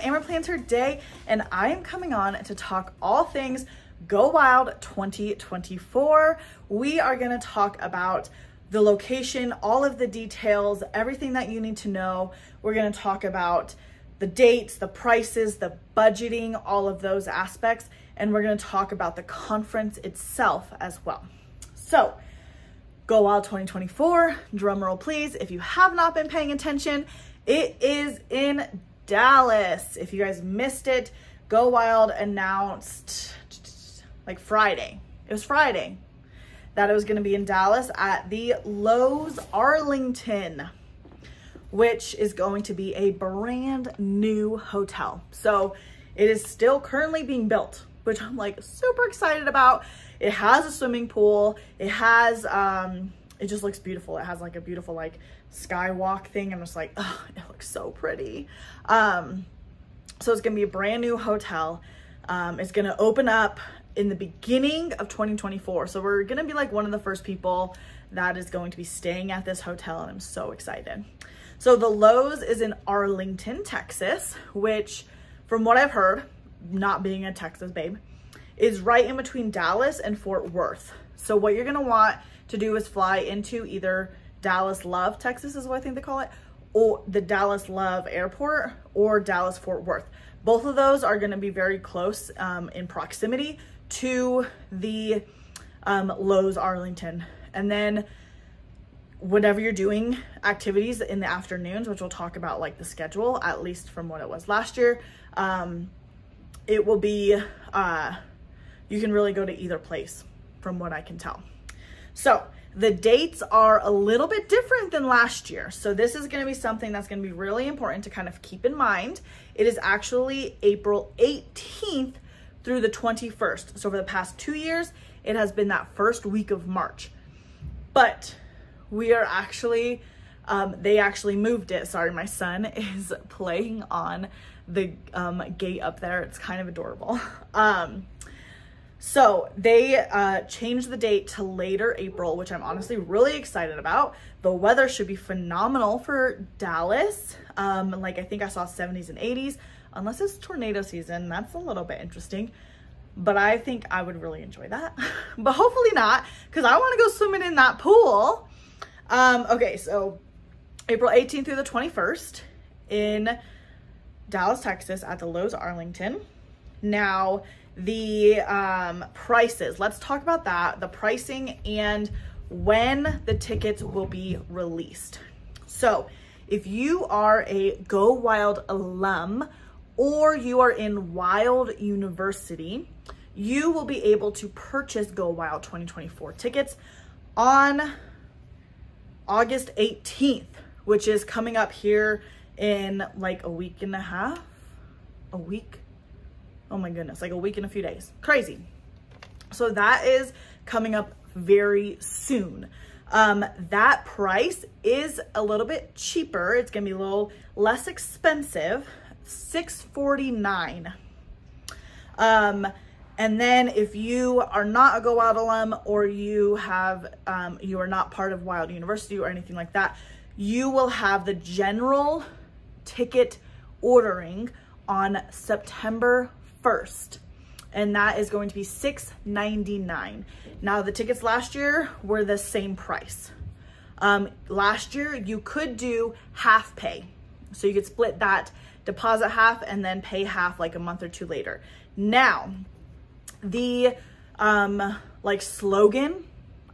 AmberPlansHerDay, and I am coming on to talk all things Go Wild 2024. We are going to talk about the location, all of the details, everything that you need to know. We're going to talk about the dates, the prices, the budgeting, all of those aspects, and we're going to talk about the conference itself as well. So, Go Wild 2024, drum roll please. If you have not been paying attention, it is in Dallas. If you guys missed it, Go Wild announced like Friday. It was Friday that it was going to be in Dallas at the Loews Arlington, which is going to be a brand new hotel. So it is still currently being built, which I'm like super excited about. It has a swimming pool. It has, it just looks beautiful. It has like a beautiful like skywalk thing. I'm just like, oh, it looks so pretty. So it's gonna be a brand new hotel. It's gonna open up in the beginning of 2024. So we're gonna be like one of the first people that is going to be staying at this hotel, and I'm so excited. So the Loews is in Arlington, Texas, which from what I've heard, not being a Texas babe, is right in between Dallas and Fort Worth. So what you're gonna want to do is fly into either Dallas Love, Texas is what I think they call it, or the Dallas Love Airport, or Dallas Fort Worth. Both of those are gonna be very close in proximity to the Loews Arlington. And then whatever you're doing, activities in the afternoons, which we'll talk about like the schedule, at least from what it was last year, it will be, you can really go to either place from what I can tell. So the dates are a little bit different than last year. So this is going to be something that's going to be really important to kind of keep in mind. It is actually April 18th through the 21st. So for the past 2 years, it has been that first week of March. But we are actually, they actually moved it. Sorry, my son is playing on the gate up there. It's kind of adorable. So they changed the date to later April, which I'm honestly really excited about. The weather should be phenomenal for Dallas. Like I think I saw 70s and 80s, unless it's tornado season. That's a little bit interesting, but I think I would really enjoy that. But hopefully not, because I want to go swimming in that pool. Okay, so April 18th through the 21st in Dallas, Texas at the Loews Arlington. Now, the prices, let's talk about that, the pricing and when the tickets will be released. So if you are a Go Wild alum or you are in Wild University, you will be able to purchase Go Wild 2024 tickets on August 18th, which is coming up here in like a week and a half, a week. Oh my goodness, like a week and a few days. Crazy. So that is coming up very soon. That price is a little bit cheaper. It's gonna be a little less expensive, $649. And then if you are not a Go Wild alum or you have, you are not part of Wild University or anything like that, you will have the general ticket ordering on September 1st, and that is going to be $699. Now the tickets last year were the same price. Last year you could do half pay, so you could split that deposit half and then pay half like a month or two later. Now the like slogan,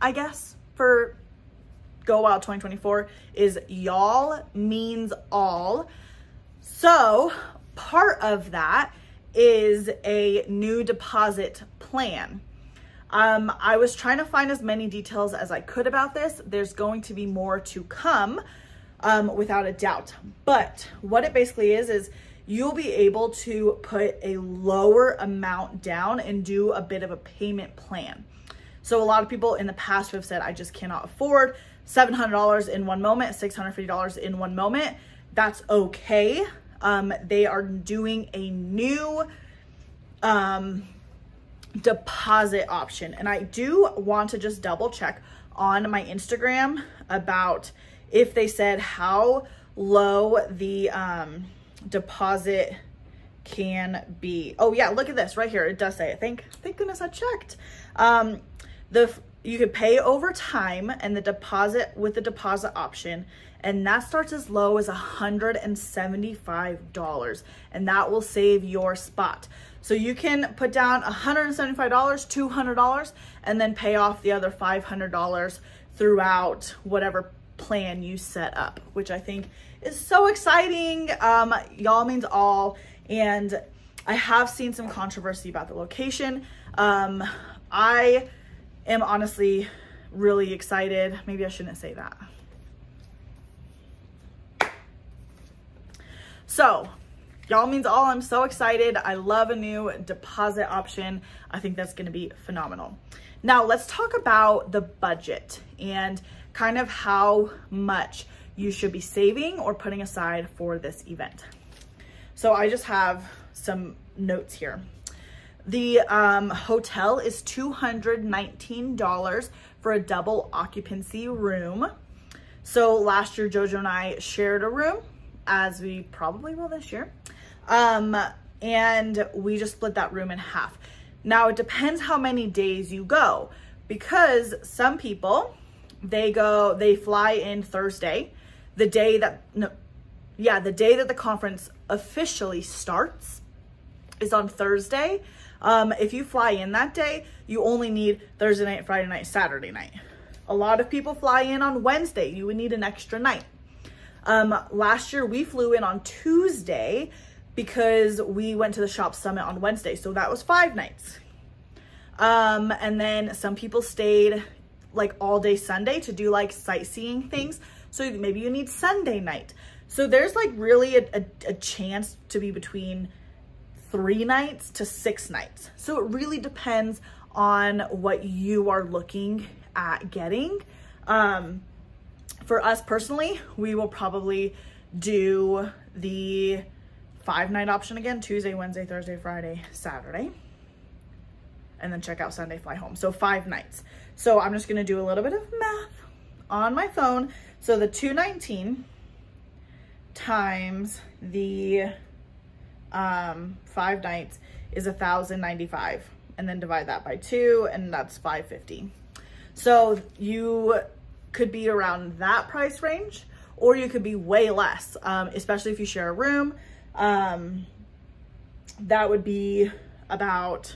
I guess, for Go Wild 2024 is y'all means all. So part of that is a new deposit plan. I was trying to find as many details as I could about this. There's going to be more to come, without a doubt. But what it basically is you'll be able to put a lower amount down and do a bit of a payment plan. So a lot of people in the past have said, I just cannot afford $700 in one moment, $650 in one moment. That's okay. They are doing a new deposit option. And I do want to just double check on my Instagram about if they said how low the deposit can be. Oh yeah, look at this right here. It does say it. Thank goodness I checked. You could pay over time and the deposit with the deposit option, and that starts as low as $175, and that will save your spot. So you can put down $175, $200, and then pay off the other $500 throughout whatever plan you set up, which I think is so exciting. Y'all means all. And I have seen some controversy about the location. I am honestly really excited. Maybe I shouldn't say that. So y'all means all. I'm so excited. I love a new deposit option. I think that's going to be phenomenal. Now let's talk about the budget and kind of how much you should be saving or putting aside for this event. So I just have some notes here. The hotel is $219 for a double occupancy room. So last year, Jojo and I shared a room, as we probably will this year. And we just split that room in half. Now it depends how many days you go, because some people, they fly in Thursday, the day that the conference officially starts is on Thursday. If you fly in that day, you only need Thursday night, Friday night, Saturday night. A lot of people fly in on Wednesday. You would need an extra night. Last year we flew in on Tuesday because we went to the shop summit on Wednesday. So that was 5 nights. And then some people stayed like all day Sunday to do like sightseeing things. So maybe you need Sunday night. So there's like really a chance to be between 3 nights to 6 nights. So it really depends on what you are looking at getting. For us personally, we will probably do the 5-night option again, Tuesday, Wednesday, Thursday, Friday, Saturday, and then check out Sunday, fly home. So 5 nights. So I'm just gonna do a little bit of math on my phone. So the 219 times the 5 nights is 1,095, and then divide that by 2, and that's 550. So you could be around that price range, or you could be way less, especially if you share a room. That would be about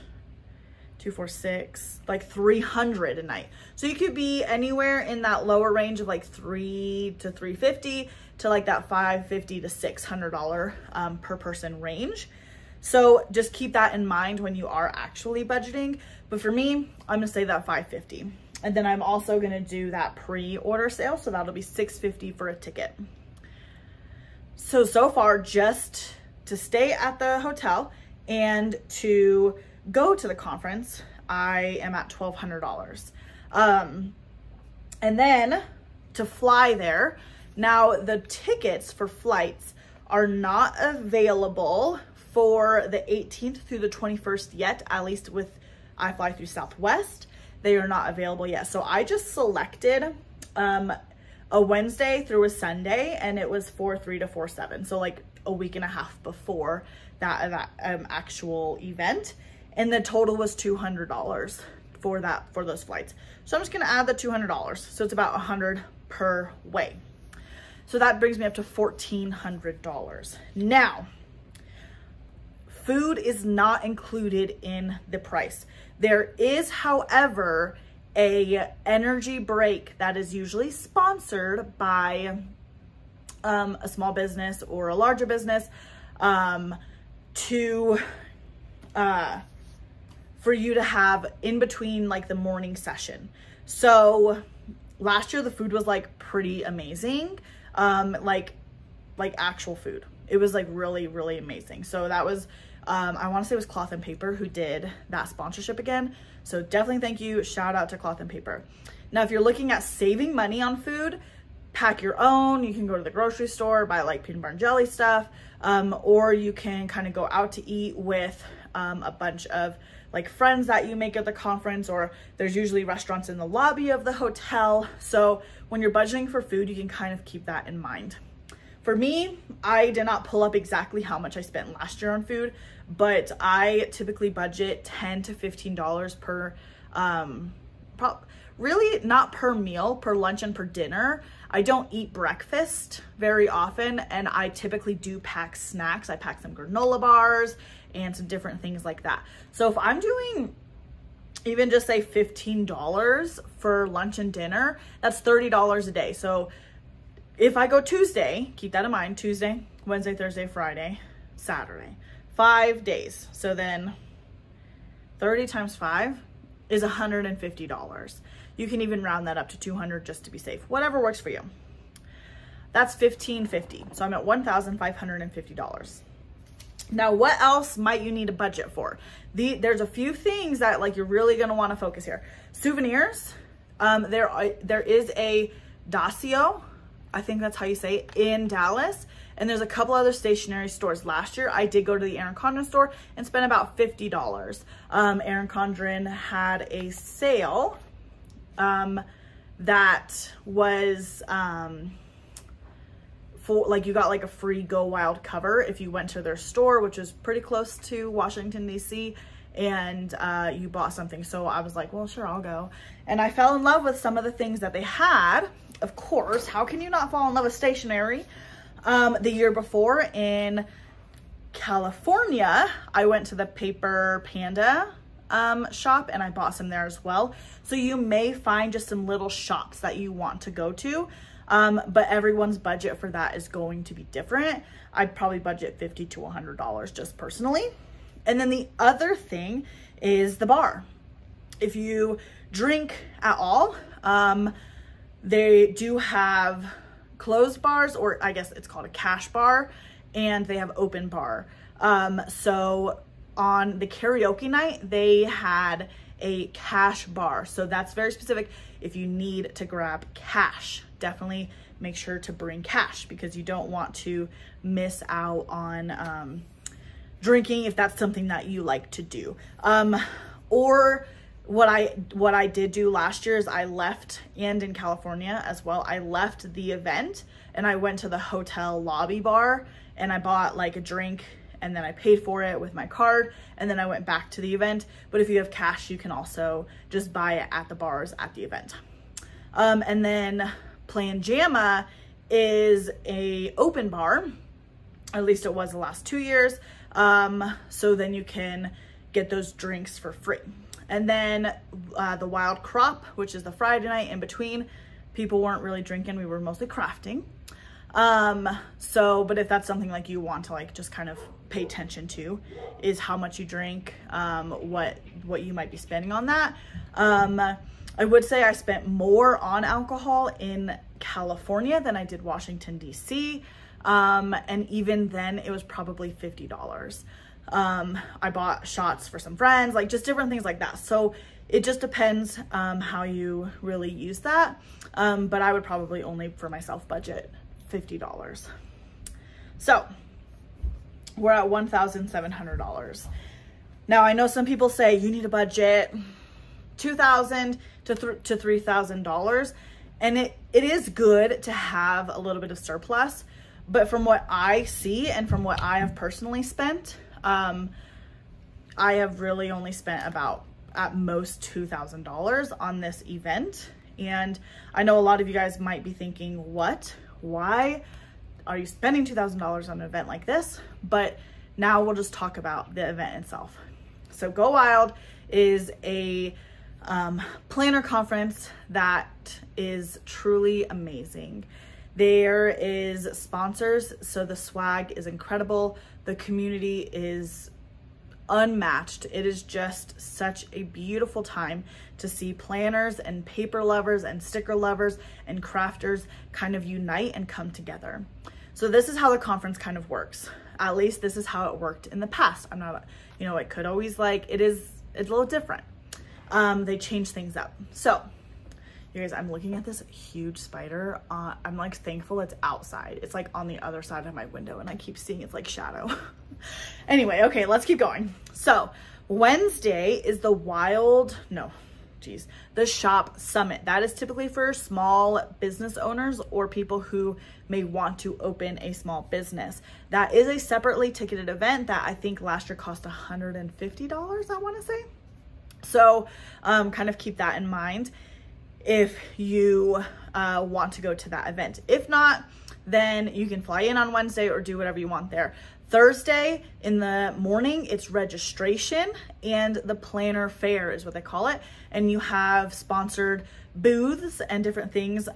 246, like 300 a night. So you could be anywhere in that lower range of like 300 to 350 to like that 550 to $600 per person range. So just keep that in mind when you are actually budgeting. But for me, I'm gonna say that 550. And then I'm also gonna do that pre-order sale. So that'll be $650 for a ticket. So far, just to stay at the hotel and to go to the conference, I am at $1,200. And then to fly there, now the tickets for flights are not available for the 18th through the 21st yet, at least with I fly through Southwest. They are not available yet. So I just selected a Wednesday through a Sunday, and it was 4/3 to 4/7. So like a week and a half before that actual event. And the total was $200 for those flights. So I'm just gonna add the $200. So it's about $100 per way. So that brings me up to $1,400. Now, food is not included in the price. There is, however, a energy break that is usually sponsored by a small business or a larger business for you to have in between like the morning session. So last year the food was like pretty amazing, like actual food. It was like really, really amazing. So that was, I want to say it was Cloth and Paper who did that sponsorship again. So definitely thank you. Shout out to Cloth and Paper. Now, if you're looking at saving money on food, pack your own. You can go to the grocery store, buy like peanut butter and jelly stuff, or you can kind of go out to eat with a bunch of like friends that you make at the conference, or there's usually restaurants in the lobby of the hotel. So when you're budgeting for food, you can kind of keep that in mind. For me, I did not pull up exactly how much I spent last year on food, but I typically budget $10 to $15 per, really not per meal, per lunch and per dinner. I don't eat breakfast very often, and I typically do pack snacks. I pack some granola bars and some different things like that. So if I'm doing even just say $15 for lunch and dinner, that's $30 a day. So if I go Tuesday, keep that in mind, Tuesday, Wednesday, Thursday, Friday, Saturday, 5 days. So then 30 times 5 is $150. You can even round that up to 200 just to be safe, whatever works for you. That's $1,550. So I'm at $1,550. Now, what else might you need a budget for? There's a few things that like you're really gonna wanna focus here. Souvenirs, there is a Dacio, I think that's how you say it, in Dallas. And there's a couple other stationery stores. Last year, I did go to the Erin Condren store and spend about $50. Erin Condren had a sale that was for like, you got like a free Go Wild cover if you went to their store, which is pretty close to Washington, DC, and you bought something. So I was like, well, sure, I'll go. And I fell in love with some of the things that they had. Of course, how can you not fall in love with stationery? The year before in California, I went to the Paper Panda shop and I bought some there as well. So you may find just some little shops that you want to go to, but everyone's budget for that is going to be different. I'd probably budget $50 to $100 just personally. And then the other thing is the bar. If you drink at all, they do have closed bars, or I guess it's called a cash bar, and they have open bar. So on the karaoke night, they had a cash bar. So that's very specific. If you need to grab cash, definitely make sure to bring cash because you don't want to miss out on drinking if that's something that you like to do. Or what I did do last year is I left, and in California as well, I left the event and I went to the hotel lobby bar and I bought like a drink and then I paid for it with my card and then I went back to the event. But if you have cash, you can also just buy it at the bars at the event. And then Plan Jamma is a open bar, at least it was the last 2 years. So then you can get those drinks for free. And then the Wild Crop, which is the Friday night in between, people weren't really drinking. We were mostly crafting. But if that's something like you want to like just kind of pay attention to, is how much you drink, what you might be spending on that. I would say I spent more on alcohol in California than I did Washington, DC. And even then it was probably $50. I bought shots for some friends, like just different things like that. So it just depends how you really use that. But I would probably only for myself budget $50. So we're at $1,700. Now I know some people say you need a budget $2,000 to $3,000, and it is good to have a little bit of surplus. But from what I see and from what I have personally spent, I have really only spent about at most $2,000 on this event. And I know a lot of you guys might be thinking, what? Why are you spending $2,000 on an event like this? But now we'll just talk about the event itself. So Go Wild is a planner conference that is truly amazing. There is sponsors, so the swag is incredible. The community is unmatched. It is just such a beautiful time to see planners and paper lovers and sticker lovers and crafters kind of unite and come together. So this is how the conference kind of works. At least this is how it worked in the past. I'm not, you know, it could always like, it's a little different. They change things up. So you guys, I'm looking at this huge spider. I'm like thankful it's outside. It's like on the other side of my window and I keep seeing its like shadow. Anyway, okay, let's keep going. So Wednesday is the the shop summit. That is typically for small business owners or people who may want to open a small business. That is a separately ticketed event that I think last year cost $150, I want to say. So kind of keep that in mind if you want to go to that event. If not, then you can fly in on Wednesday or do whatever you want there. Thursday in the morning, it's registration and the planner fair is what they call it. And you have sponsored booths and different things.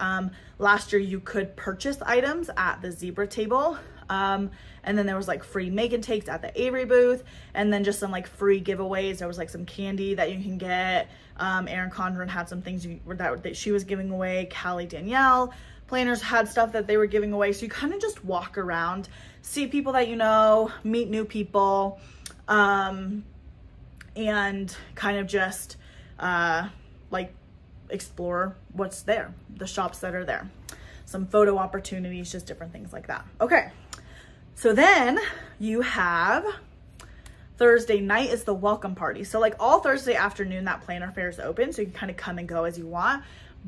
Last year you could purchase items at the zebra table. And then there was like free make and takes at the Avery booth, and then just some like free giveaways. There was like some candy that you can get. Erin Condren had some things that she was giving away. Callie Danielle planners had stuff that they were giving away. So you kind of just walk around, see people that you know, meet new people, and kind of just like explore what's there, the shops that are there, some photo opportunities, just different things like that. Okay, so then you have Thursday night is the welcome party. So like all Thursday afternoon, that planner fair is open, so you can kind of come and go as you want.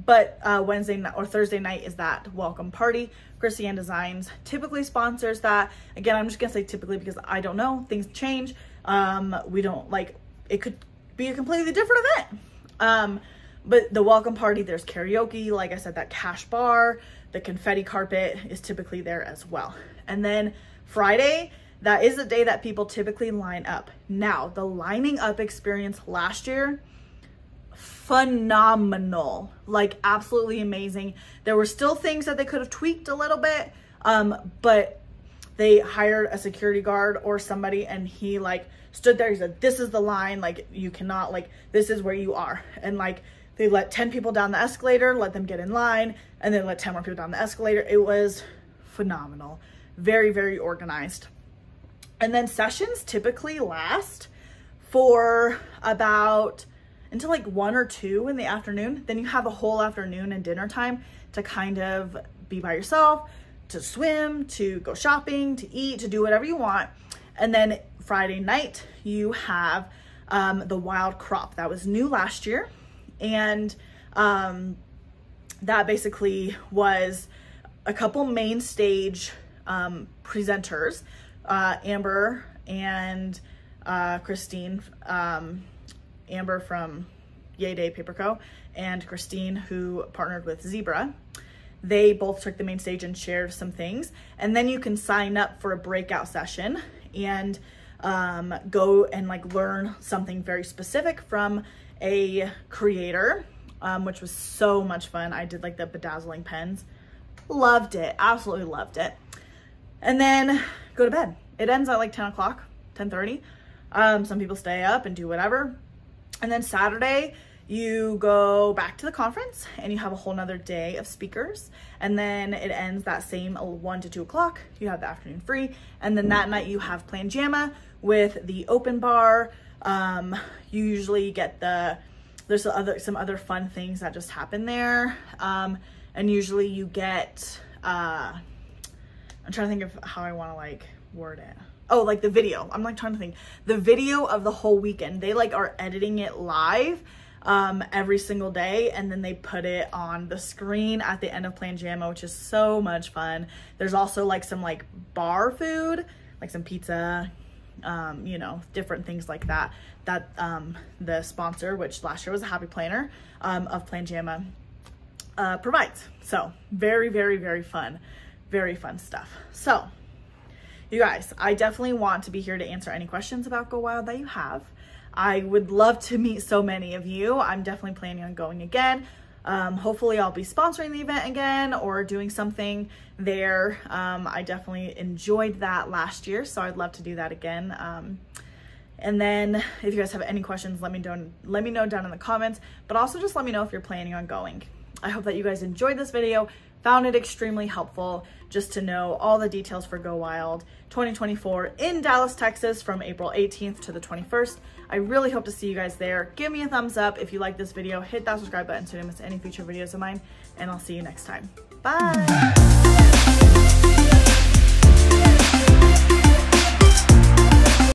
But Wednesday or Thursday night is that welcome party. Christiane Designs typically sponsors that. Again, I'm just gonna say typically because I don't know, things change. We don't like, it could be a completely different event. But the welcome party, there's karaoke, like I said, that cash bar, the confetti carpet is typically there as well. And then Friday, that is the day that people typically line up. Now, the lining up experience last year, phenomenal, like absolutely amazing. There were still things that they could have tweaked a little bit, but they hired a security guard or somebody and he like stood there. He said, this is the line, like you cannot, like this is where you are. And like they let 10 people down the escalator, let them get in line, and then let 10 more people down the escalator. It was phenomenal. Very, very organized. And then sessions typically last for about until like 1 or 2 in the afternoon. Then you have a whole afternoon and dinner time to kind of be by yourself, to swim, to go shopping, to eat, to do whatever you want. And then Friday night, you have the wild crop. That was new last year. And that basically was a couple main stage presenters, Amber and Christine, Amber from Yay Day Paper Co. and Christine, who partnered with Zebra. They both took the main stage and shared some things. And then you can sign up for a breakout session and go and like learn something very specific from a creator, which was so much fun. I did like the bedazzling pens. Loved it. Absolutely loved it. And then go to bed. It ends at like 10 o'clock, 10:30. Some people stay up and do whatever. And then Saturday, you go back to the conference and you have a whole nother day of speakers. And then it ends that same 1 to 2 o'clock. You have the afternoon free. And then that night you have Planjama with the open bar. You usually get there's some other fun things that just happen there. And usually you get, I'm trying to think of how I want to like word it. Oh, like the video. I'm like trying to think. The video of the whole weekend. They like are editing it live every single day, and then they put it on the screen at the end of Planjama, which is so much fun. There's also like some like bar food, like some pizza, you know, different things like that, that the sponsor, which last year was a Happy Planner of Planjama, provides. So very, very, very fun stuff. So you guys, I definitely want to be here to answer any questions about Go Wild that you have. I would love to meet so many of you. I'm definitely planning on going again. Hopefully I'll be sponsoring the event again or doing something there. I definitely enjoyed that last year, so I'd love to do that again. And then if you guys have any questions, let me know down in the comments, but also just let me know if you're planning on going. I hope that you guys enjoyed this video, found it extremely helpful just to know all the details for Go Wild 2024 in Dallas, Texas from April 18th to the 21st. I really hope to see you guys there. Give me a thumbs up if you like this video. Hit that subscribe button so you don't miss any future videos of mine, and I'll see you next time. Bye.